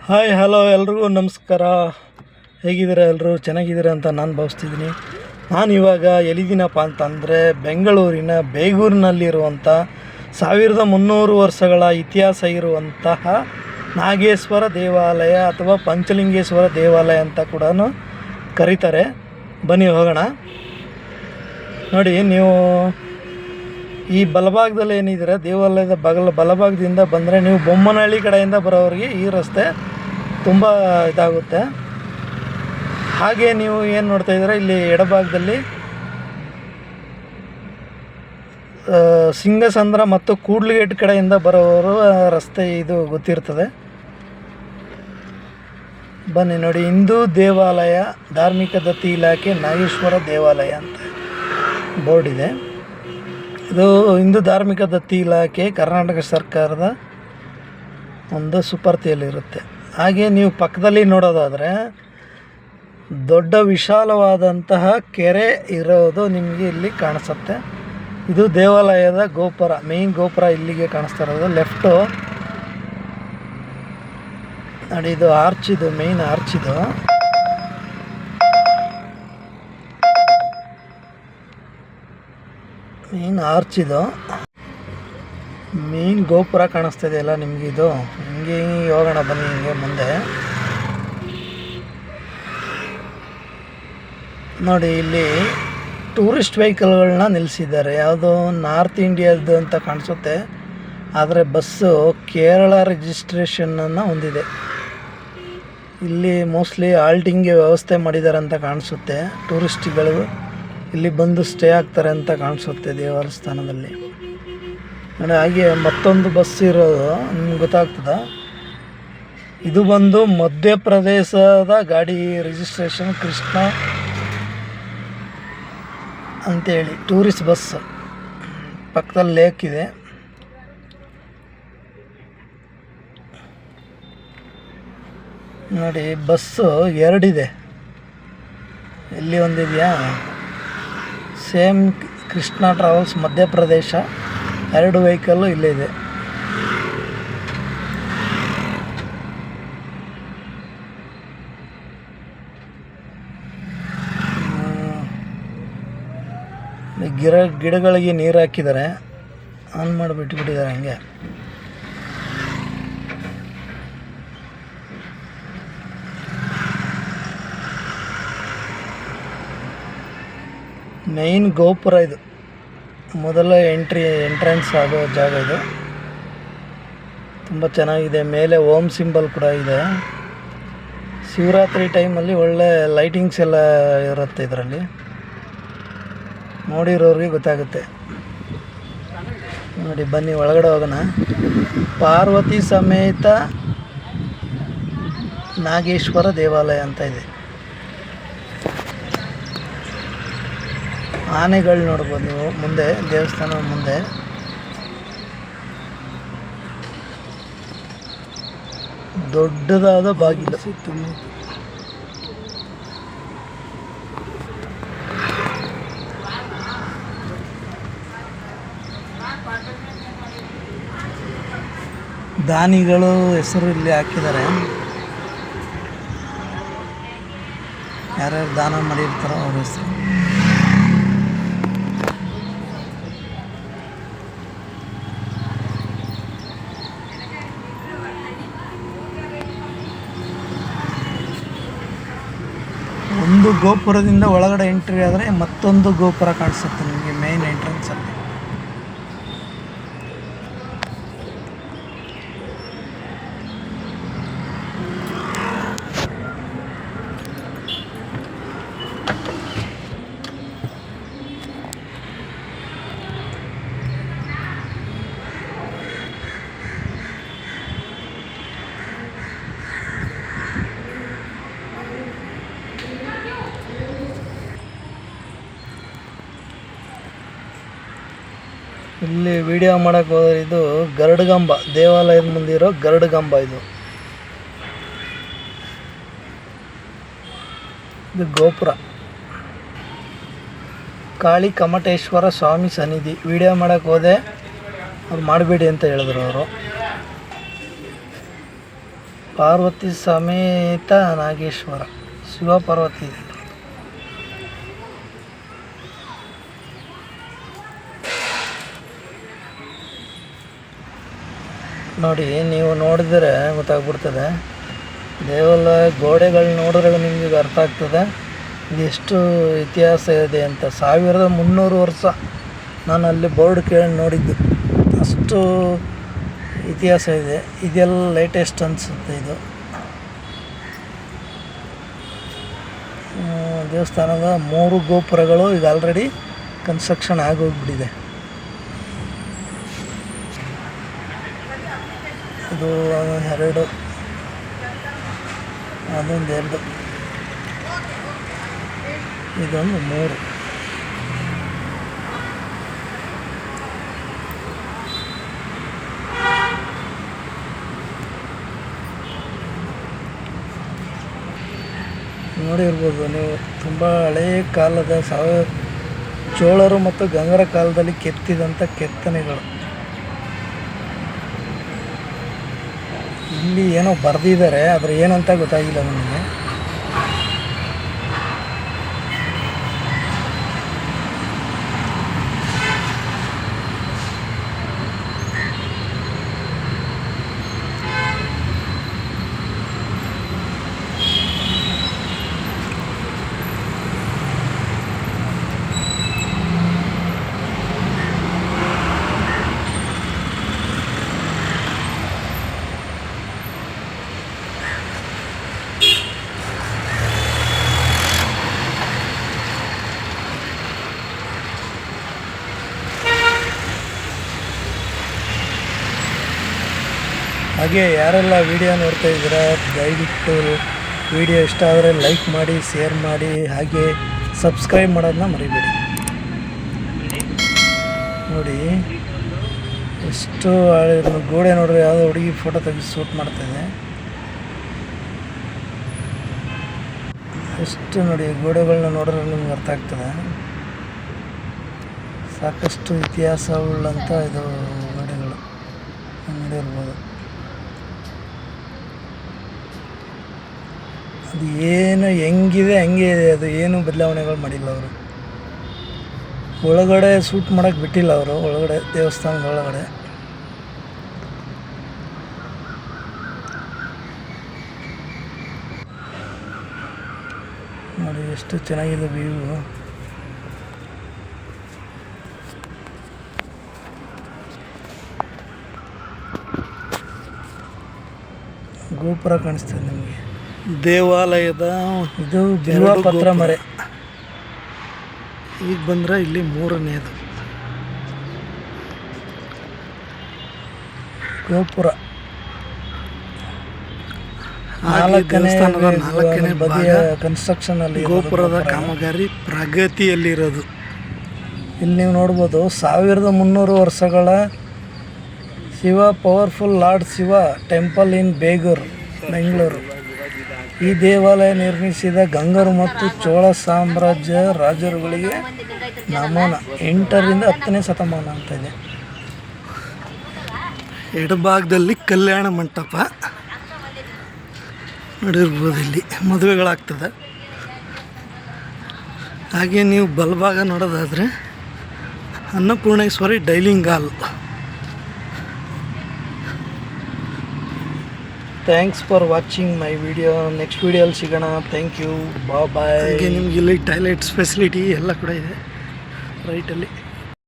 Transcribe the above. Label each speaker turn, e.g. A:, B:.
A: Hi hello ಎಲ್ರಿಗೂ ನಮಸ್ಕಾರ. ಹೇಗಿದ್ದೀರಾ ಎಲ್ಲರೂ? ಚೆನ್ನಾಗಿದ್ದೀರಾ ಅಂತ ನಾನು ಭಾವಿಸ್ತಿದ್ದೀನಿ. ನಾನು ಇವಾಗ ಎಲ್ಲಿದ್ದೀನಪ್ಪ ಅಂತಂದರೆ ಬೆಂಗಳೂರಿನ ಬೇಗೂರಿನಲ್ಲಿರುವಂಥ 1300 ವರ್ಷಗಳ ಇತಿಹಾಸ ಇರುವಂತಹ ನಾಗೇಶ್ವರ ದೇವಾಲಯ ಅಥವಾ ಪಂಚಲಿಂಗೇಶ್ವರ ದೇವಾಲಯ ಅಂತ ಕೂಡ ಕರೀತಾರೆ. ಬನ್ನಿ ಹೋಗೋಣ. ನೋಡಿ, ನೀವು ಈ ಬಲಭಾಗದಲ್ಲಿ ಏನಿದ್ದೀರ ದೇವಾಲಯದ ಬಲಭಾಗದಿಂದ ಬಂದರೆ ನೀವು ಬೊಮ್ಮನಹಳ್ಳಿ ಕಡೆಯಿಂದ ಬರೋರಿಗೆ ಈ ರಸ್ತೆ ತುಂಬ ಇದಾಗುತ್ತೆ. ಹಾಗೆ ನೀವು ಏನು ನೋಡ್ತಾ ಇದ್ದೀರ, ಇಲ್ಲಿ ಎಡಭಾಗದಲ್ಲಿ ಸಿಂಗಸಂದ್ರ ಮತ್ತು ಕೂಡ್ಲಿಗೇಟ್ ಕಡೆಯಿಂದ ಬರೋರು ರಸ್ತೆ ಇದು ಗೊತ್ತಿರ್ತದೆ. ಬನ್ನಿ ನೋಡಿ, ಹಿಂದೂ ದೇವಾಲಯ ಧಾರ್ಮಿಕ ದತ್ತಿ ಇಲಾಖೆ ನಾಗೇಶ್ವರ ದೇವಾಲಯ ಅಂತ ಬೋರ್ಡ್ ಇದೆ. ಇದು ಹಿಂದೂ ಧಾರ್ಮಿಕ ದತ್ತಿ ಇಲಾಖೆ ಕರ್ನಾಟಕ ಸರ್ಕಾರದ ಒಂದು ಸುಪರ್ತಿಯಲ್ಲಿರುತ್ತೆ. ಹಾಗೆ ನೀವು ಪಕ್ಕದಲ್ಲಿ ನೋಡೋದಾದರೆ ದೊಡ್ಡ ವಿಶಾಲವಾದಂತಹ ಕೆರೆ ಇರೋದು ನಿಮಗೆ ಇಲ್ಲಿ ಕಾಣಿಸುತ್ತೆ. ಇದು ದೇವಾಲಯದ ಗೋಪುರ, ಮೇನ್ ಗೋಪುರ ಇಲ್ಲಿಗೆ ಕಾಣಿಸ್ತಾ ಇರೋದು. ಲೆಫ್ಟು ನೋಡಿ, ಇದು ಆರ್ಚ್, ಇದು ಮೇನ್ ಆರ್ಚ್. ಇದು ಮೇನ್ ಆರ್ಚ್, ಇದು ಮೇನ್ ಗೋಪುರ ಕಾಣಿಸ್ತಾ ಇದೆಯಲ್ಲ ನಿಮಗೆ. ಇದು ಹಿಂಗೆ ಹೋಗೋಣ ಬನ್ನಿ, ಹಿಂಗೆ ಮುಂದೆ ನೋಡಿ. ಇಲ್ಲಿ ಟೂರಿಸ್ಟ್ ವೆಹಿಕಲ್ಗಳನ್ನ ನಿಲ್ಲಿಸಿದ್ದಾರೆ. ಯಾವುದೋ ನಾರ್ತ್ ಇಂಡಿಯಾದ್ದು ಅಂತ ಕಾಣಿಸುತ್ತೆ, ಆದರೆ ಬಸ್ಸು ಕೇರಳ ರಿಜಿಸ್ಟ್ರೇಷನನ್ನು ಹೊಂದಿದೆ. ಇಲ್ಲಿ ಮೋಸ್ಟ್ಲಿ ಆಲ್ಟಿಂಗ್ಗೆ ವ್ಯವಸ್ಥೆ ಮಾಡಿದ್ದಾರೆ ಅಂತ ಕಾಣಿಸುತ್ತೆ. ಟೂರಿಸ್ಟ್ಗಳು ಇಲ್ಲಿ ಬಂದು ಸ್ಟೇ ಆಗ್ತಾರೆ ಅಂತ ಕಾಣಿಸುತ್ತೆ ದೇವಸ್ಥಾನದಲ್ಲಿ ನೋಡಿ. ಹಾಗೆ ಮತ್ತೊಂದು ಬಸ್ ಇರೋದು ನಿಮ್ಗೆ ಗೊತ್ತಾಗ್ತದ. ಇದು ಬಂದು ಮಧ್ಯಪ್ರದೇಶದ ಗಾಡಿ ರಿಜಿಸ್ಟ್ರೇಷನ್ ಕೃಷ್ಣ ಅಂತೇಳಿ ಟೂರಿಸ್ಟ್ ಬಸ್. ಪಕ್ಕದಲ್ಲಿ ಲೇಕ್ ಇದೆ ನೋಡಿ. ಬಸ್ಸು ಎರಡಿದೆ. ಇಲ್ಲಿ ಒಂದಿದೆಯಾ, ಸೇಮ್ ಕೃಷ್ಣ ಟ್ರಾವೆಲ್ಸ್ ಮಧ್ಯಪ್ರದೇಶ. ಎರಡು ವೆಹಿಕಲ್ಲು ಇಲ್ಲೇ ಇದೆ. ಗಿಡಗಳಿಗೆ ನೀರು ಹಾಕಿದ್ದಾರೆ, ಆನ್ ಮಾಡಿಬಿಟ್ಟಿದ್ದಾರೆ ಹಂಗೆ. ಮೇನ್ ಗೋಪುರ ಇದು, ಮೊದಲ ಎಂಟ್ರೆನ್ಸ್ ಆಗೋ ಜಾಗ ಇದು. ತುಂಬ ಚೆನ್ನಾಗಿದೆ. ಮೇಲೆ ಓಮ್ ಸಿಂಬಲ್ ಕೂಡ ಇದೆ. ಶಿವರಾತ್ರಿ ಟೈಮಲ್ಲಿ ಒಳ್ಳೆ ಲೈಟಿಂಗ್ಸ್ ಎಲ್ಲ ಇರುತ್ತೆ ಇದರಲ್ಲಿ. ನೋಡಿರೋರಿಗೆ ಗೊತ್ತಾಗುತ್ತೆ ನೋಡಿ. ಬನ್ನಿ ಒಳಗಡೆ ಹೋಗೋಣ. ಪಾರ್ವತಿ ಸಮೇತ ನಾಗೇಶ್ವರ ದೇವಾಲಯ ಅಂತ ಇದೆ. ಆನೆಗಳು ನೋಡ್ಬೋದು ನೀವು ಮುಂದೆ, ದೇವಸ್ಥಾನದ ಮುಂದೆ. ದೊಡ್ಡದಾದ ಬಾಗಿಲು. ದಾನಿಗಳು ಹೆಸರು ಇಲ್ಲಿ ಹಾಕಿದ್ದಾರೆ. ಯಾರ್ಯಾರು ದಾನ ಮಾಡಿರ್ತಾರೋ ಅವ್ರ ಹೆಸರು. ಒಂದು ಗೋಪುರದಿಂದ ಒಳಗಡೆ ಎಂಟ್ರಿ ಆದರೆ ಮತ್ತೊಂದು ಗೋಪುರ ಕಾಣಿಸುತ್ತೆ ನಿಮಗೆ ಮೇನ್ ಎಂಟ್ರೆನ್ಸಲ್ಲಿ. ಇಲ್ಲಿ ವಿಡಿಯೋ ಮಾಡೋಕ್ಕೆ ಹೋದರೆ ಇದು ಗರುಡಗಂಬ, ದೇವಾಲಯದ ಮುಂದಿರೋ ಗರುಡಗಂಬ. ಇದು ಗೋಪುರ. ಕಾಳಿ ಕಮಟೇಶ್ವರ ಸ್ವಾಮಿ ಸನ್ನಿಧಿ. ವಿಡಿಯೋ ಮಾಡೋಕ್ಕೆ ಹೋದೆ, ಅವ್ರು ಮಾಡಬೇಡಿ ಅಂತ ಹೇಳಿದ್ರು ಅವರು. ಪಾರ್ವತಿ ಸಮೇತ ನಾಗೇಶ್ವರ, ಶಿವ ಪಾರ್ವತಿ. ನೋಡಿ, ನೀವು ನೋಡಿದರೆ ಗೊತ್ತಾಗ್ಬಿಡ್ತದೆ. ದೇವಾಲಯ ಗೋಡೆಗಳು ನೋಡಿದ್ರೆ ನಿಮಗೆ ಅರ್ಥ ಆಗ್ತದೆ ಇದೆಷ್ಟು ಇತಿಹಾಸ ಇದೆ ಅಂತ. 1300 ವರ್ಷ ನಾನು ಅಲ್ಲಿ ಬೋರ್ಡ್ ಕೇಳಿ ನೋಡಿದ್ದು, ಅಷ್ಟು ಇತಿಹಾಸ ಇದೆ. ಇದೆಲ್ಲ ಲೇಟೆಸ್ಟ್ ಅನಿಸುತ್ತೆ ಇದು. ದೇವಸ್ಥಾನದ 3 ಗೋಪುರಗಳು ಈಗ ಆಲ್ರೆಡಿ ಕನ್ಸ್ಟ್ರಕ್ಷನ್ ಆಗೋಗ್ಬಿಟ್ಟಿದೆ. ಇದು 2, ಅದೊಂದು 2, ಇದೊಂದು 3. ನೋಡಿರ್ಬೋದು ನೀವು, ತುಂಬ ಹಳೆಯ ಕಾಲದ ಚೋಳರು ಮತ್ತು ಗಂಗರ ಕಾಲದಲ್ಲಿ ಕೆತ್ತಿದಂಥ ಕೆತ್ತನೆಗಳು. ಇಲ್ಲಿ ಏನೋ ಬರೆದಿದ್ದಾರೆ, ಆದರೆ ಏನಂತ ಗೊತ್ತಾಗಿಲ್ಲ ನನಗೆ. ಹಾಗೆ ಯಾರೆಲ್ಲ ವಿಡಿಯೋ ನೋಡ್ತಾ ಇದ್ದೀರಾ, ದಯವಿಟ್ಟು ವಿಡಿಯೋ ಇಷ್ಟ ಆದರೆ ಲೈಕ್ ಮಾಡಿ, ಶೇರ್ ಮಾಡಿ, ಹಾಗೆ ಸಬ್ಸ್ಕ್ರೈಬ್ ಮಾಡೋದನ್ನ ಮರಿಬೇಡಿ. ನೋಡಿ ಎಷ್ಟು ಗೋಡೆ ನೋಡ್ರಿ, ಯಾವುದೋ ಹುಡುಗಿ ಫೋಟೋ ತೆಗೆದು ಶೂಟ್ ಮಾಡ್ತಾಯಿದೆ. ಎಷ್ಟು ನೋಡಿ ಗೋಡೆಗಳನ್ನ ನೋಡಿದ್ರೆ ನಿಮ್ಗೆ ಅರ್ಥ ಆಗ್ತದೆ. ಸಾಕಷ್ಟು ಇತಿಹಾಸವುಳ್ಳಂಥ ಇದು ಗೋಡೆಗಳು ನೋಡಿರ್ಬೋದು. ಅದು ಏನು ಹೆಂಗಿದೆ ಹಂಗೆ ಇದೆ, ಅದು ಏನು ಬದಲಾವಣೆಗಳು ಮಾಡಿಲ್ಲ ಅವರು. ಒಳಗಡೆ ಶೂಟ್ ಮಾಡೋಕ್ಕೆ ಬಿಟ್ಟಿಲ್ಲ ಅವರು, ಒಳಗಡೆ ದೇವಸ್ಥಾನದ ಒಳಗಡೆ. ನೋಡಿ ಎಷ್ಟು ಚೆನ್ನಾಗಿದೆ ವ್ಯೂ. ಗೋಪುರ ಕಾಣಿಸ್ತದೆ ನಿಮಗೆ. ದೇವಾಲಯದ ಇದು ಬಿಲ್ವ ಪತ್ರ ಮರೆ. ಈಗ ಬಂದರೆ ಇಲ್ಲಿ 3ನೇದು ಗೋಪುರ. 4ನೇ ಬದಿಯ ಕನ್ಸ್ಟ್ರಕ್ಷನ್ ಅಲ್ಲಿ ಗೋಪುರದ ಕಾಮಗಾರಿ ಪ್ರಗತಿಯಲ್ಲಿರೋದು. ಇಲ್ಲಿ ನೀವು ನೋಡ್ಬೋದು 1300 ವರ್ಷಗಳ Shiva powerful lord Shiva temple ಇನ್ ಬೇಗೂರು, ಬೆಂಗಳೂರು. ಈ ದೇವಾಲಯ ನಿರ್ಮಿಸಿದ ಗಂಗರು ಮತ್ತು ಚೋಳ ಸಾಮ್ರಾಜ್ಯ ರಾಜರುಗಳಿಗೆ ನಮನ. 8ರಿಂದ 10ನೇ ಶತಮಾನ ಅಂತ ಇದೆ. ಎಡಭಾಗದಲ್ಲಿ ಕಲ್ಯಾಣ ಮಂಟಪ ನೋಡಿರ್ಬೋದು, ಇಲ್ಲಿ ಮದುವೆಗಳಾಗ್ತದೆ. ಹಾಗೆ ನೀವು ಬಲಭಾಗ ನೋಡೋದಾದರೆ Annapoorneshwari dining hall. Thanks for watching my video. Next ವಿಡಿಯೋಲ್ಲಿ ಸಿಗೋಣ. Thank you, bye. ಹಾಗೆ ನಿಮ್ಗೆ ಇಲ್ಲಿ ಟಾಯ್ಲೆಟ್ಸ್ ಫೆಸಿಲಿಟಿ ಎಲ್ಲ ಕೂಡ ಇದೆ ರೈಟಲ್ಲಿ.